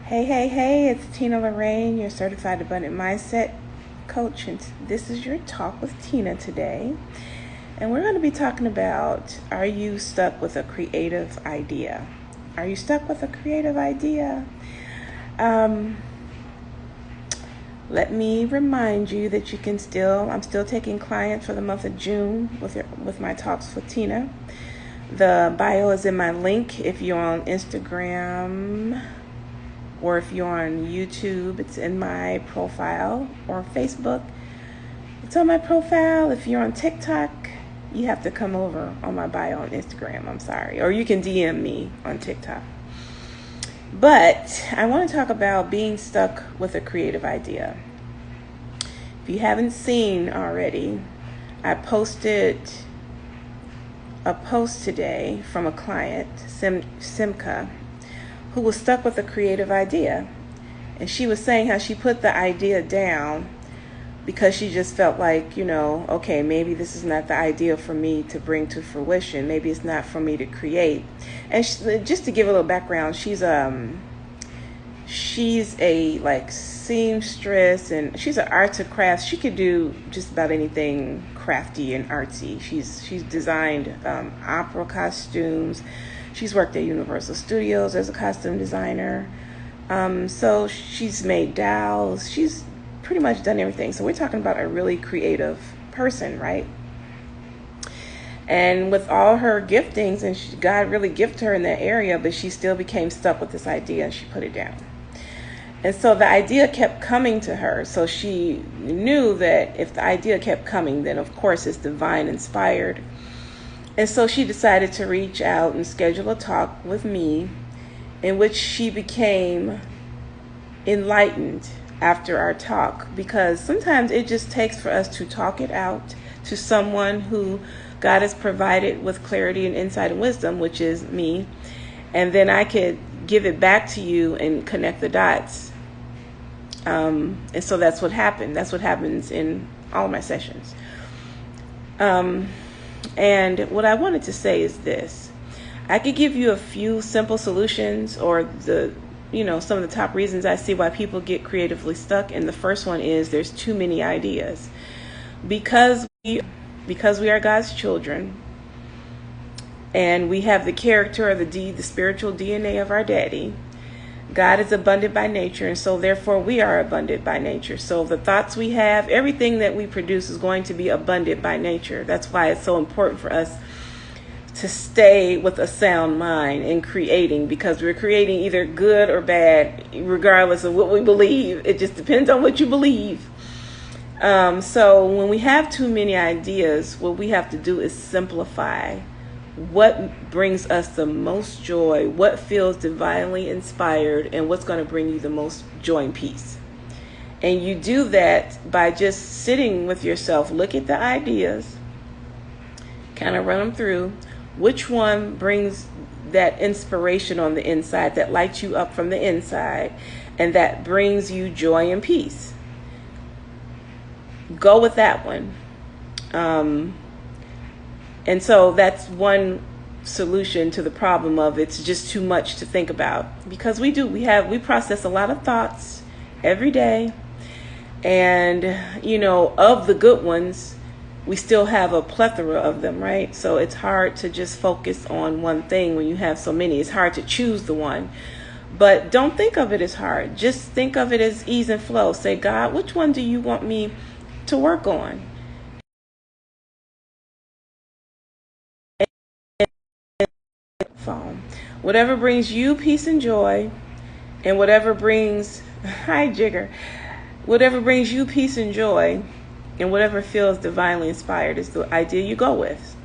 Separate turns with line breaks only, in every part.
Hey, it's Tina Lorraine, your certified abundant mindset coach, and this is your talk with Tina today. And we're going to be talking about, are you stuck with a creative idea? Are you stuck with a creative idea? Let me remind you that I'm still taking clients for the month of June with my talks with Tina. The bio is in my link if you're on Instagram, or if you're on YouTube, it's in my profile, or Facebook, it's on my profile. If you're on TikTok, you have to come over on my bio on Instagram, I'm sorry. Or you can DM me on TikTok. But I want to talk about being stuck with a creative idea. If you haven't seen already, I posted a post today from a client, Simka, who was stuck with a creative idea. And she was saying how she put the idea down because she just felt like, okay, maybe this is not the idea for me to bring to fruition. Maybe it's not for me to create. And just to give a little background, she's a seamstress, and she's an arts and crafts. She could do just about anything crafty and artsy. She's designed opera costumes. She's worked at Universal Studios as a costume designer. So she's made dolls. She's pretty much done everything. So we're talking about a really creative person, right? And with all her giftings, and God really gifted her in that area, but she still became stuck with this idea, and she put it down. And so the idea kept coming to her. So she knew that if the idea kept coming, then of course it's divine inspired. And so she decided to reach out and schedule a talk with me, in which she became enlightened after our talk, because sometimes it just takes for us to talk it out to someone who God has provided with clarity and insight and wisdom, which is me, and then I could give it back to you and connect the dots. And so that's what happened. That's what happens in all of my sessions. And what I wanted to say is this. I could give you a few simple solutions, or some of the top reasons I see why people get creatively stuck. And the first one is there's too many ideas. Because we are God's children, and we have the character of the spiritual DNA of our daddy. God is abundant by nature, and so therefore we are abundant by nature. So the thoughts we have, everything that we produce is going to be abundant by nature. That's why it's so important for us to stay with a sound mind in creating, because we're creating either good or bad, regardless of what we believe. It just depends on what you believe. So when we have too many ideas, what we have to do is simplify what brings us the most joy, what feels divinely inspired, and what's going to bring you the most joy and peace. And you do that by just sitting with yourself, look at the ideas, kind of run them through. Which one brings that inspiration on the inside, that lights you up from the inside, and that brings you joy and peace? Go with that one. And so that's one solution to the problem of it's just too much to think about, because we process a lot of thoughts every day, and of the good ones, we still have a plethora of them, right? So it's hard to just focus on one thing when you have so many. It's hard to choose the one. But don't think of it as hard. Just think of it as ease and flow. Say, God, which one do you want me to work on? Phone. Whatever brings you peace and joy, and whatever brings whatever brings you peace and joy, and whatever feels divinely inspired is the idea you go with.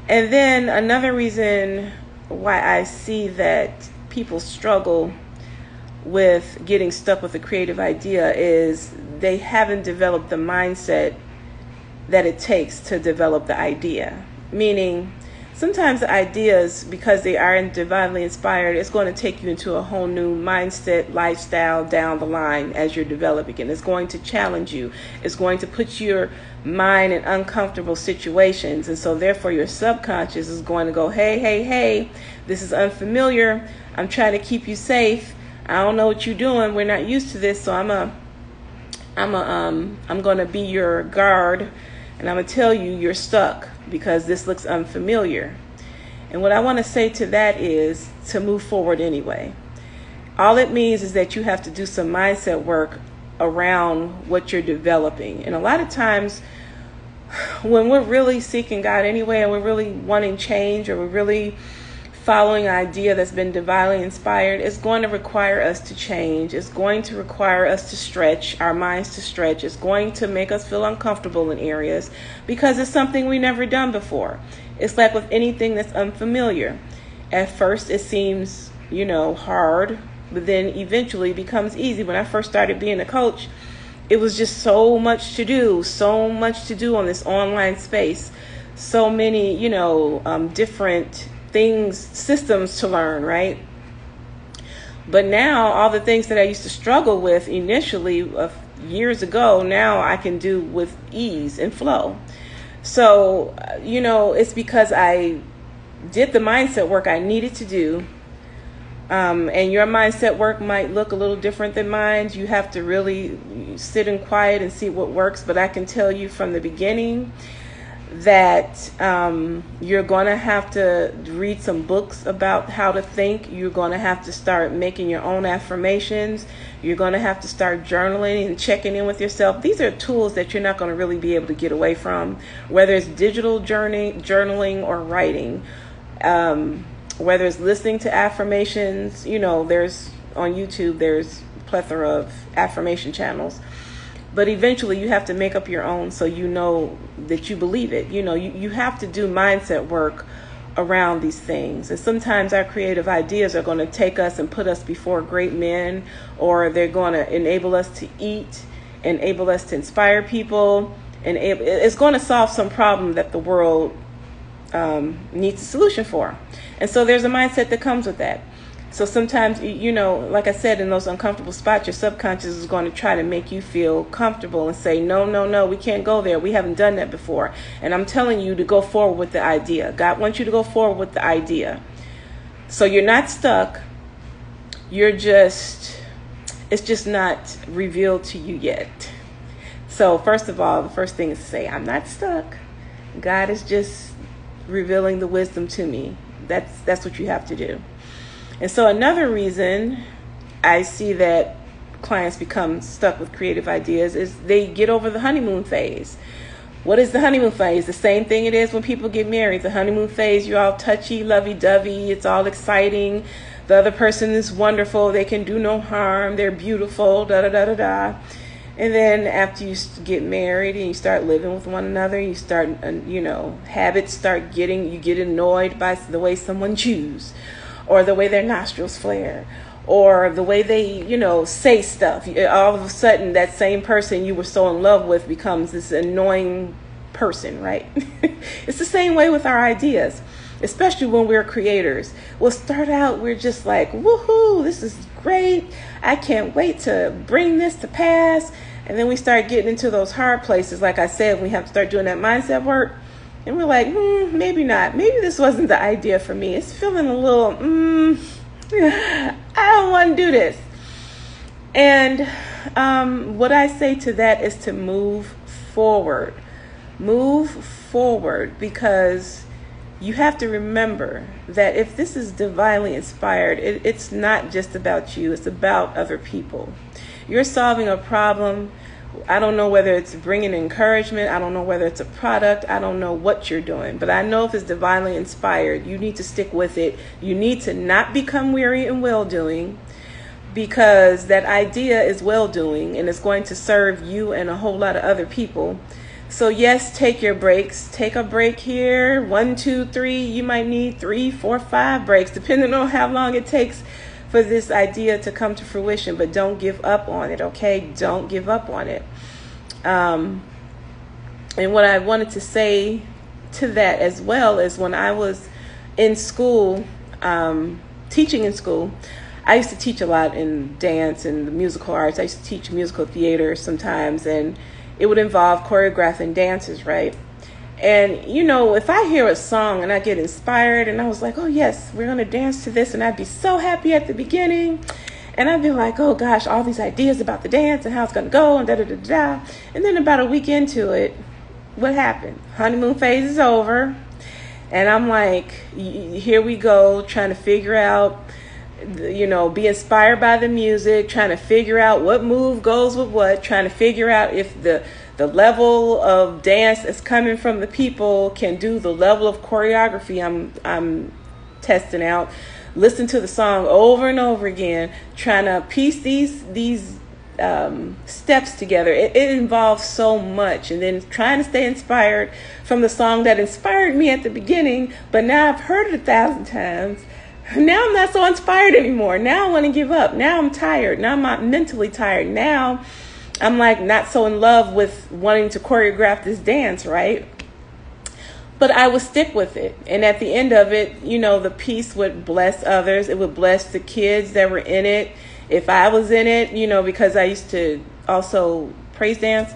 And then another reason why I see that people struggle with getting stuck with a creative idea is they haven't developed the mindset that it takes to develop the idea. Meaning, sometimes the ideas, because they aren't divinely inspired, it's going to take you into a whole new mindset, lifestyle down the line as you're developing it. It's going to challenge you. It's going to put your mind in uncomfortable situations. And so therefore your subconscious is going to go, hey, this is unfamiliar. I'm trying to keep you safe. I don't know what you're doing. We're not used to this, so I'm gonna be your guard, and I'm gonna tell you you're stuck because this looks unfamiliar. And what I want to say to that is to move forward anyway. All it means is that you have to do some mindset work around what you're developing. And a lot of times when we're really seeking God anyway, and we're really wanting change, or we're really following an idea that's been divinely inspired, it's going to require us to change. It's going to require us to stretch, our minds to stretch. It's going to make us feel uncomfortable in areas because it's something we never done before. It's like with anything that's unfamiliar. At first it seems, hard, but then eventually it becomes easy. When I first started being a coach, it was just so much to do on this online space. So many, different things, systems to learn, right? But now all the things that I used to struggle with initially years ago, now I can do with ease and flow. So, it's because I did the mindset work I needed to do. And your mindset work might look a little different than mine. You have to really sit in quiet and see what works. But I can tell you from the beginning that you're going to have to read some books about how to think. You're going to have to start making your own affirmations. You're going to have to start journaling and checking in with yourself. These are tools that you're not going to really be able to get away from, whether it's digital journaling or writing, whether it's listening to affirmations. There's on YouTube, there's a plethora of affirmation channels. But eventually you have to make up your own so you know that you believe it. You have to do mindset work around these things. And sometimes our creative ideas are going to take us and put us before great men, or they're going to enable us to eat, enable us to inspire people, and it's going to solve some problem that the world needs a solution for. And so there's a mindset that comes with that. So sometimes, like I said, in those uncomfortable spots, your subconscious is going to try to make you feel comfortable and say, no, we can't go there. We haven't done that before. And I'm telling you to go forward with the idea. God wants you to go forward with the idea. So you're not stuck. It's just not revealed to you yet. So first of all, the first thing is to say, I'm not stuck. God is just revealing the wisdom to me. That's what you have to do. And so another reason I see that clients become stuck with creative ideas is they get over the honeymoon phase. What is the honeymoon phase? The same thing it is when people get married. The honeymoon phase, you're all touchy, lovey-dovey. It's all exciting. The other person is wonderful. They can do no harm. They're beautiful, da-da-da-da-da. And then after you get married and you start living with one another, you start, habits start you get annoyed by the way someone chews, or the way their nostrils flare, or the way they, say stuff. All of a sudden, that same person you were so in love with becomes this annoying person, right? It's the same way with our ideas, especially when we're creators. We'll start out, we're just like, woohoo, this is great. I can't wait to bring this to pass. And then we start getting into those hard places. Like I said, we have to start doing that mindset work. And we're like, maybe not. Maybe this wasn't the idea for me. It's feeling a little, I don't want to do this. And what I say to that is to move forward. Move forward, because you have to remember that if this is divinely inspired, it's not just about you. It's about other people. You're solving a problem. I don't know whether it's bringing encouragement. I don't know whether it's a product. I don't know what you're doing. But I know if it's divinely inspired, you need to stick with it. You need to not become weary in well-doing, because that idea is well-doing and it's going to serve you and a whole lot of other people. So yes, take your breaks. Take a break here. 1, 2, 3. You might need 3, 4, 5 breaks, depending on how long it takes for this idea to come to fruition. But don't give up on it, okay? Don't give up on it. And what I wanted to say to that as well is, when I was in school, teaching in school, I used to teach a lot in dance and the musical arts. I used to teach musical theater sometimes, and it would involve choreographing dances, right? And, if I hear a song and I get inspired and I was like, oh, yes, we're going to dance to this, and I'd be so happy at the beginning. And I'd be like, oh gosh, all these ideas about the dance and how it's going to go and da da da da. And then about a week into it, what happened? Honeymoon phase is over. And I'm like, here we go, trying to figure out, be inspired by the music, trying to figure out what move goes with what, trying to figure out if the level of dance that's coming from the people can do the level of choreography I'm testing out. Listen to the song over and over again, trying to piece these steps together. It involves so much, and then trying to stay inspired from the song that inspired me at the beginning, but now I've heard it 1,000 times. Now I'm not so inspired anymore. Now I want to give up. Now I'm tired. Now I'm mentally tired. Now I'm like not so in love with wanting to choreograph this dance, right? But I would stick with it. And at the end of it, the piece would bless others. It would bless the kids that were in it. If I was in it, because I used to also praise dance,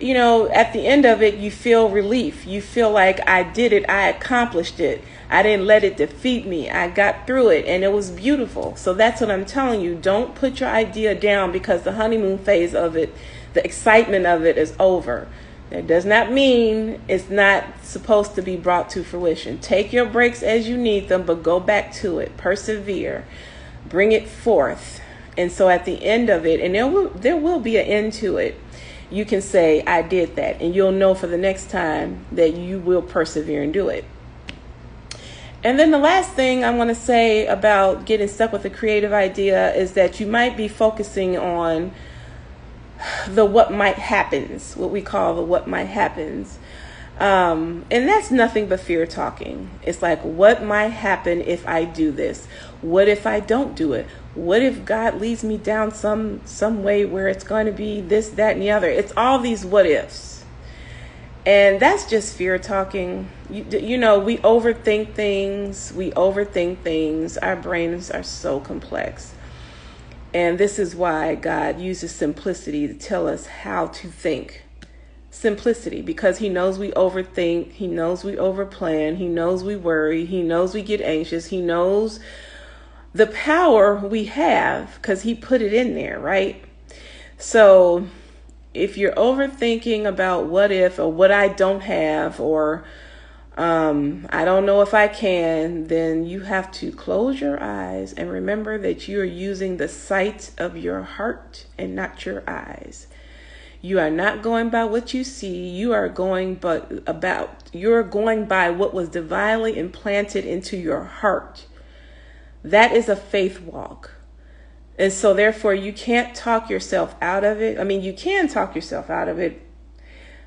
at the end of it, you feel relief. You feel like I did it. I accomplished it. I didn't let it defeat me. I got through it, and it was beautiful. So that's what I'm telling you. Don't put your idea down because the honeymoon phase of it, the excitement of it is over. That does not mean it's not supposed to be brought to fruition. Take your breaks as you need them, but go back to it. Persevere. Bring it forth. And so at the end of it, and there will be an end to it, you can say, I did that. And you'll know for the next time that you will persevere and do it. And then the last thing I want to say about getting stuck with a creative idea is that you might be focusing on the what might happens, what we call the what might happens. And that's nothing but fear talking. It's like, what might happen if I do this? What if I don't do it? What if God leads me down some way where it's going to be this, that, and the other? It's all these what ifs. And that's just fear talking. We overthink things. Our brains are so complex. And this is why God uses simplicity to tell us how to think. Simplicity, because he knows we overthink. He knows we overplan. He knows we worry. He knows we get anxious. He knows the power we have because he put it in there, right? So if you're overthinking about what if or what I don't have or I don't know if I can, then you have to close your eyes and remember that you are using the sight of your heart and not your eyes. You are not going by what you see. You are going by what was divinely implanted into your heart. That is a faith walk. And so therefore you can't talk yourself out of it. I mean, you can talk yourself out of it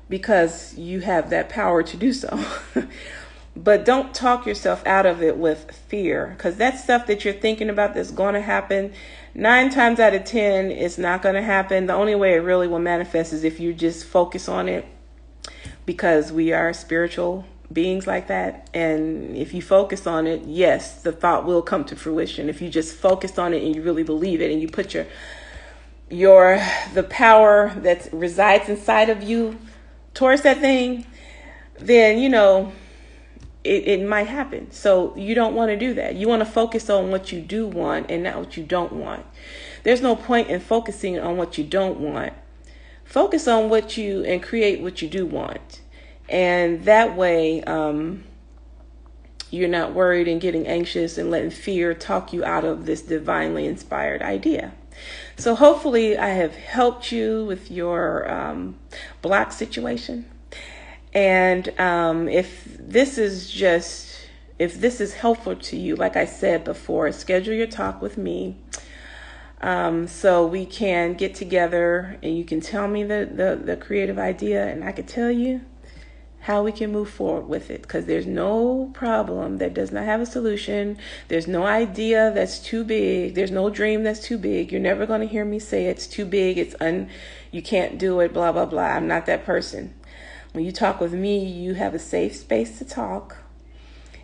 because you have that power to do so. But don't talk yourself out of it with fear, because that stuff that you're thinking about that's going to happen, 9 times out of 10, it's not going to happen. The only way it really will manifest is if you just focus on it, because we are spiritual beings like that. And if you focus on it, yes, the thought will come to fruition. If you just focused on it and you really believe it and you put the power that resides inside of you towards that thing, then, it might happen. So you don't want to do that. You want to focus on what you do want and not what you don't want. There's no point in focusing on what you don't want. Focus on and create what you do want. And that way, you're not worried and getting anxious and letting fear talk you out of this divinely inspired idea. So hopefully I have helped you with your block situation. And if this is helpful to you, like I said before, schedule your talk with me so we can get together and you can tell me the creative idea and I can tell you how we can move forward with it, because there's no problem that does not have a solution. There's no idea that's too big. There's no dream that's too big. You're never going to hear me say it's too big. You can't do it, blah, blah, blah. I'm not that person. When you talk with me, you have a safe space to talk,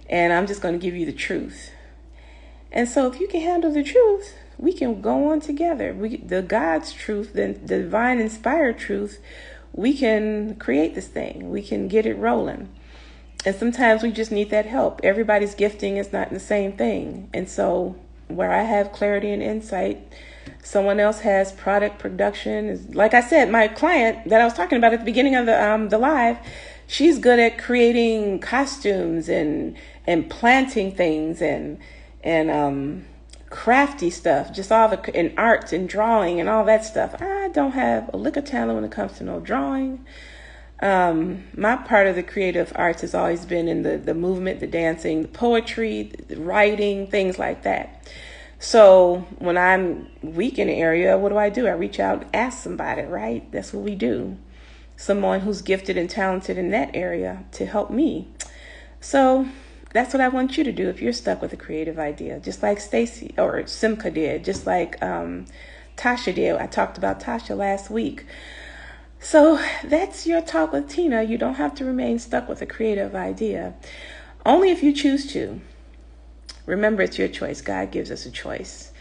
and I'm just going to give you the truth. And so if you can handle the truth, we can go on together. The God's truth, the divine inspired truth, we can create this thing. We can get it rolling. And sometimes we just need that help. Everybody's gifting is not the same thing. And so where I have clarity and insight, Someone else has product production. Like I said, my client that I was talking about at the beginning of the live, she's good at creating costumes and planting things and crafty stuff, just all the and art and drawing and all that stuff. I don't have a lick of talent when it comes to no drawing. My part of the creative arts has always been in the movement, the dancing, the poetry, the writing, things like that. So when I'm weak in an area, what do? I reach out and ask somebody, right? That's what we do. Someone who's gifted and talented in that area to help me. So that's what I want you to do if you're stuck with a creative idea, just like Stacy or Simca did, just like Tasha did. I talked about Tasha last week. So that's your talk with Tina. You don't have to remain stuck with a creative idea, only if you choose to. Remember, it's your choice. God gives us a choice,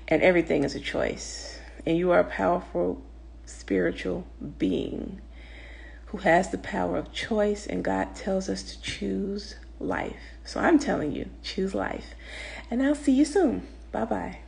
and everything is a choice. And you are a powerful spiritual being who has the power of choice, and God tells us to choose life. So I'm telling you, choose life. And I'll see you soon. Bye-bye.